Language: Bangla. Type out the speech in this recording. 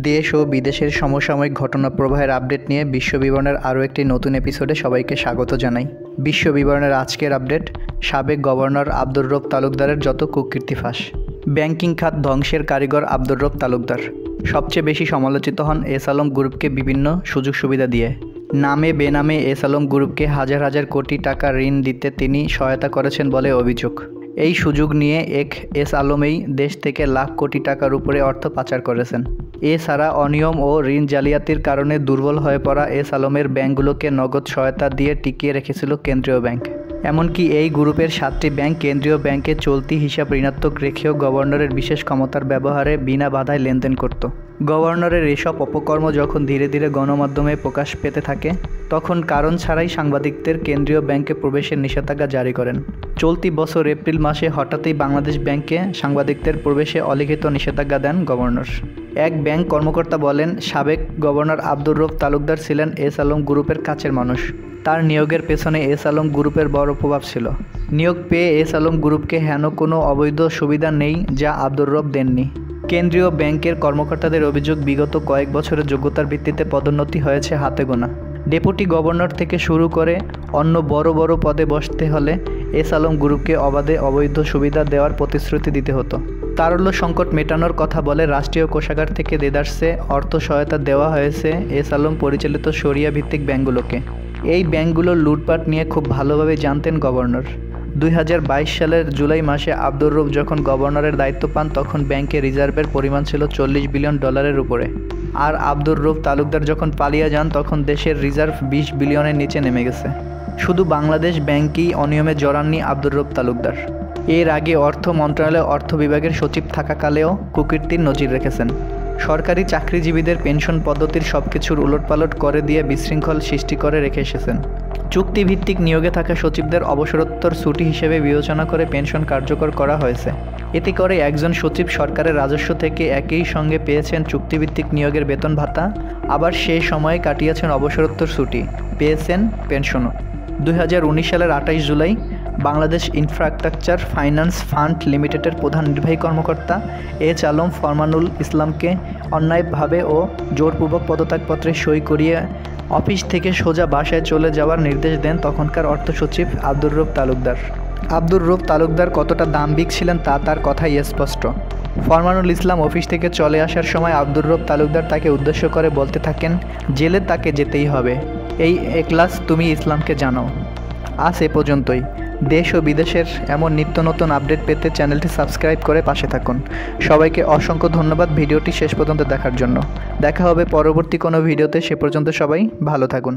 দেশ ও বিদেশের সমসাময়িক ঘটনা প্রবাহের আপডেট নিয়ে বিশ্ব বিবরণের আরও একটি নতুন এপিসোডে সবাইকে স্বাগত জানাই। বিশ্ব বিবরণের আজকের আপডেট, সাবেক গভর্নর আব্দুর রব তালুকদারের যত কুকীর্তি ফাঁস। ব্যাংকিং খাত ধ্বংসের কারিগর আব্দুর রব তালুকদার সবচেয়ে বেশি সমালোচিত হন এস আলম গ্রুপকে বিভিন্ন সুযোগ সুবিধা দিয়ে। নামে বেনামে এস আলম গ্রুপকে হাজার হাজার কোটি টাকা ঋণ দিতে তিনি সহায়তা করেছেন বলে অভিযোগ। এই সুযোগ নিয়ে এস আলমেই দেশ থেকে লাখ কোটি টাকার উপরে অর্থ পাচার করেছেন। এছাড়া অনিয়ম ও ঋণ জালিয়াতির কারণে দুর্বল হয়ে পড়া এস আলমের ব্যাংকগুলোকে নগদ সহায়তা দিয়ে টিকিয়ে রেখেছিল কেন্দ্রীয় ব্যাংক। এমনকি এই গ্রুপের 7টি ব্যাংক কেন্দ্রীয় ব্যাংকে চলতি হিসাব ঋণাত্মক রেখেও গভর্নরের বিশেষ ক্ষমতার ব্যবহারে বিনা বাধায় লেনদেন করত। গভর্নরের এসব অপকর্ম যখন ধীরে ধীরে গণমাধ্যমে প্রকাশ পেতে থাকে, তখন কারণ ছাড়াই সাংবাদিকদের কেন্দ্রীয় ব্যাংকে প্রবেশের নিষেধাজ্ঞা জারি করেন। চলতি বছর এপ্রিল মাসে হঠাৎই বাংলাদেশ ব্যাংকে সাংবাদিকদের প্রবেশে অলিখিত নিষেধাজ্ঞা দেন গভর্নর। এক ব্যাংক কর্মকর্তা বলেন, সাবেক গভর্নর আব্দুর রব তালুকদার ছিলেন এস আলম গ্রুপের কাছের মানুষ। তার নিয়োগের পেছনে এস আলম গ্রুপের বড় প্রভাব ছিল। নিয়োগ পেয়ে এস আলম গ্রুপকে হেন কোনো অবৈধ সুবিধা নেই যা আব্দুর রব দেননি। কেন্দ্রীয় ব্যাংকের কর্মকর্তাদের অভিযোগ, বিগত কয়েক বছরের যোগ্যতার ভিত্তিতে পদোন্নতি হয়েছে হাতে গোনা। ডেপুটি গভর্নর থেকে শুরু করে অন্য বড় বড় পদে বসতে হলে এস আলম গ্রুপকে অবাধে অবৈধ সুবিধা দেওয়ার প্রতিশ্রুতি দিতে হতো। তারল্য সংকট মেটানোর কথা বলে রাষ্ট্রীয় কোষাগার থেকে দেদারসে অর্থ সহায়তা দেওয়া হয়েছে এস আলম পরিচালিত শরিয়া ভিত্তিক ব্যাংকগুলোকে। এই ব্যাংকগুলোর লুটপাট নিয়ে খুব ভালোভাবে জানতেন গভর্নর। 2022 সালের জুলাই মাসে আব্দুর রব যখন গভর্নরের দায়িত্ব পান, তখন ব্যাংকে রিজার্ভের পরিমাণ ছিল $40 বিলিয়ন উপরে। আর আব্দুর রব তালুকদার যখন পালিয়ে যান, তখন দেশের রিজার্ভ 20 বিলিয়নের নিচে নেমে গেছে। শুধু বাংলাদেশ ব্যাংকই অনিয়মে জড়াননি আব্দুর রব তালুকদার। এর আগে অর্থ মন্ত্রণালয়ে অর্থ বিভাগের সচিব থাকাকালেও কুকীর্তির নজির রেখেছেন। সরকারি চাকরিজীবীদের পেনশন পদ্ধতির সবকিছুর উলটপালট করে দিয়ে বিশৃঙ্খল সৃষ্টি করে রেখে এসেছেন। চুক্তিভিত্তিক নিয়োগে থাকা সচিবদের অবসরোত্তর ছুটি হিসেবে বিবেচনা করে পেনশন কার্যকর করা হয়েছে। এতে করে একজন সচিব সরকারের রাজস্ব থেকে একই সঙ্গে পেয়েছেন চুক্তিভিত্তিক নিয়োগের বেতন ভাতা, আবার সেই সময়ে কাটিয়েছেন অবসরোত্তর ছুটি, পেয়েছেন পেনশনও। 2019 সালের 28 July Bangladesh infrastructure finance fund লিমিটেডের প্রধান নির্বাহী কর্মকর্তা এইচ আলম ফরমানুল ইসলামকে অন্যায়ভাবে ও জোরপূর্বক পদত্যাগপত্রে সই করিয়ে অফিস থেকে সোজা বাসায় চলে যাওয়ার নির্দেশ দেন তখনকার অর্থ সচিব আব্দুর রব তালুকদার। আব্দুর রব তালুকদার কতটা দাম্ভিক ছিলেন তা তার কথাই স্পষ্ট। ফরমানুল ইসলাম অফিস থেকে চলে আসার সময় আব্দুর রব তালুকদার তাকে উদ্দেশ্য করে বলতে থাকেন, জেলে তাকে যেতেই হবে, এই এখলাস তুমি ইসলামকে জানাও। আজ এ পর্যন্তই। দেশ ও বিদেশের এমন নিত্য নতুন আপডেট পেতে চ্যানেলটি সাবস্ক্রাইব করে পাশে থাকুন। সবাইকে অসংখ্য ধন্যবাদ ভিডিওটি শেষ পর্যন্ত দেখার জন্য। দেখা হবে পরবর্তী কোনো ভিডিওতে। সে পর্যন্ত সবাই ভালো থাকুন।